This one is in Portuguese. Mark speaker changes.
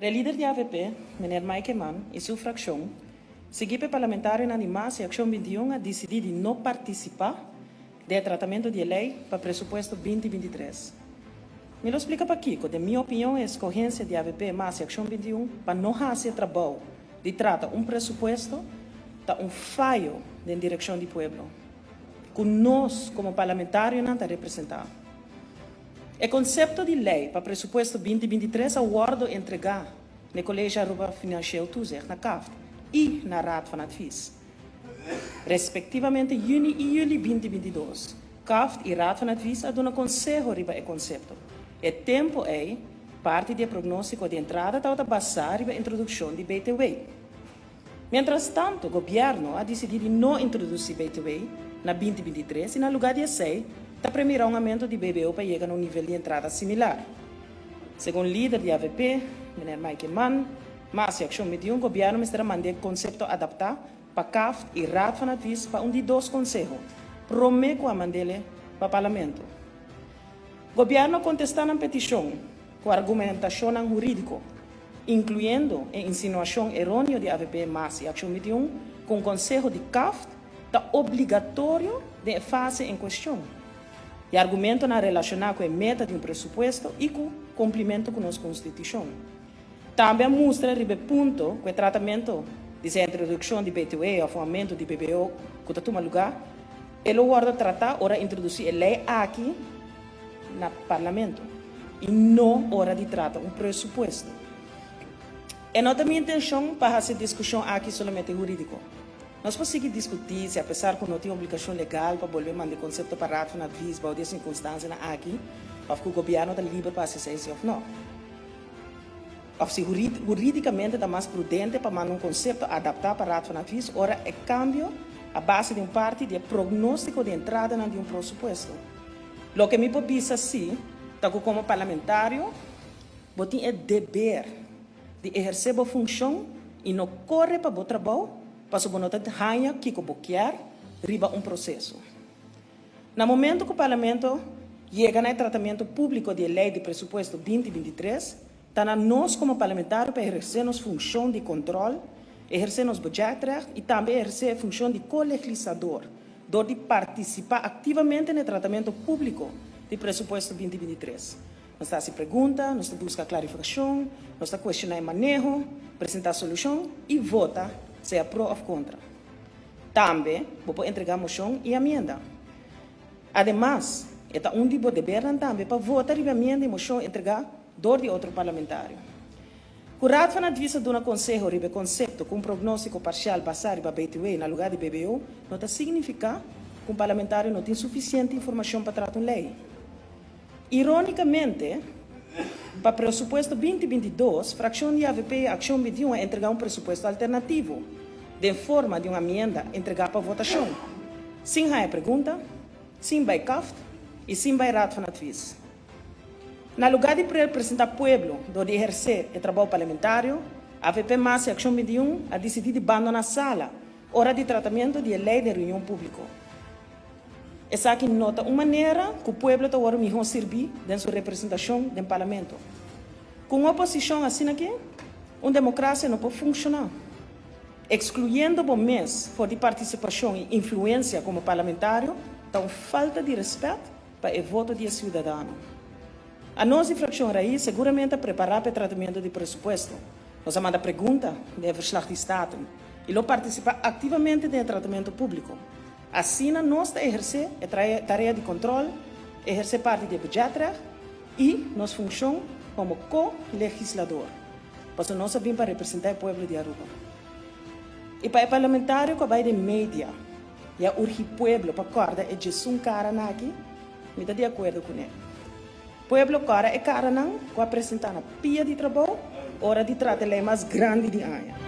Speaker 1: O líder de AVP, meneer Mike Mann, e sua fracção, seguiu parlamentar na Animas e Ação 21 a decidir de não participar do tratamento de lei para o pressuposto 2023. Me lo explica para Kiko, de minha opinião, a escorrência de AVP mais e Ação 21 para não fazer trabalho de tratar pressuposto está falho na direção do povo, que nós, como parlamentários, não está representando. O conceito de lei para o pressuposto 2023 é o acordo entregar no Colégio Aruba Financiero Tuzer, na CAF, e na Raad van Advies. Respectivamente, junho e julho 2022, CAF e Raad van Advies dão um conselho sobre o conceito. O tempo é parte do prognóstico de entrada para basar a introdução de BTW. Mientras tanto, o governo ha decidido não introduzir BTW na 2023 e, no lugar de ser, está premiando um aumento de BBO para chegar a um nível de entrada similar. Segundo o líder de AVP, meneer Mike Mann, mas a Ação 21, o governo estará mandando o conceito adaptar para CAF e Raad van Advies para de dois conselhos, prometo a mandá-lo para o parlamento. O governo contesta na petição com argumentação jurídica, incluindo a insinuação errônea de AVP mais e Ação 21, com o conselho de CAF está obrigatório de fase em questão. E argumento na relacionar com a meta de pressuposto e com o cumprimento com a nossa Constituição. Também mostra o ponto que o tratamento de introdução de BTW ou aumento de BBO que está tomando lugar, ele guarda tratar ora introduzir a lei aqui no Parlamento e não hora de tratar pressuposto. É não minha intenção para fazer discussão aqui somente jurídico. Nós podemos discutir se, apesar que não tem obrigação legal para volver a mandar conceito para a Raad van Advies, para as circunstâncias aqui, ou que o governo está livre para acessar isso ou não. Ou se juridicamente está mais prudente para mandar conceito adaptar para a Raad van Advies, ora é cambio a base de parte de prognóstico de entrada de pressuposto. O que me pode dizer assim, como parlamentário, eu tenho o dever de exercer a função e não correr para o trabalho, para que não tenha que bloquear riba processo. No momento que o Parlamento chega no tratamento público da Lei de Pressuposto 2023, está na nós como parlamentários para exercer nossa função de controle, exercer nosso budget e também exercer a função de co-legislador, de participar ativamente no tratamento público do Pressuposto 2023. Nós está se pergunta, nós está busca clarificação, nós está questionando o manejo, apresentar solução e vota se é pró ou contra. Também, vou entregar moção e emenda. Ademais, é de dever também para votar a emenda e moção entregar de outro parlamentário. O Raad van Advies do conselho sobre o conceito com prognóstico parcial basado na BTW no lugar de BBO, não significa que o parlamentário não tem suficiente informação para tratar uma lei. Ironicamente, para o pressuposto 2022, a fração de AVP e Ação 21 é entregar pressuposto alternativo, de forma de uma emenda entregar para votação. Sem a pergunta, sem vai CAF e sem vai Raad van Advies. No lugar de representar o povo, de exercer o trabalho parlamentar, a AVP mais e Ação 21 a decidido abandonar a sala, hora de tratamento de lei de reunião pública. Essa aqui nota uma maneira que o povo está agora melhor servir em sua representação no parlamento. Com a oposição assim aqui, uma democracia não pode funcionar. Excluindo o mês for de participação e influência como parlamentário, está uma falta de respeito para o voto do cidadão. A nossa fração raiz seguramente preparar para o tratamento do pressuposto. Nós manda pergunta de verslag de Estado e lo participar ativamente no tratamento público. Assim, nós exercer a tarefa de controle, exercer parte do budget e nossa função como co-legislador. Porque nós sabemos para representar o povo de Aruba. E para o parlamentário que vai de mídia, e a urge povo para acordar e dizer um cara aqui, me está de acordo com ele. Povo cara é cara não, que apresentar na pia de trabalho, hora de tratar a lei mais grande de ano.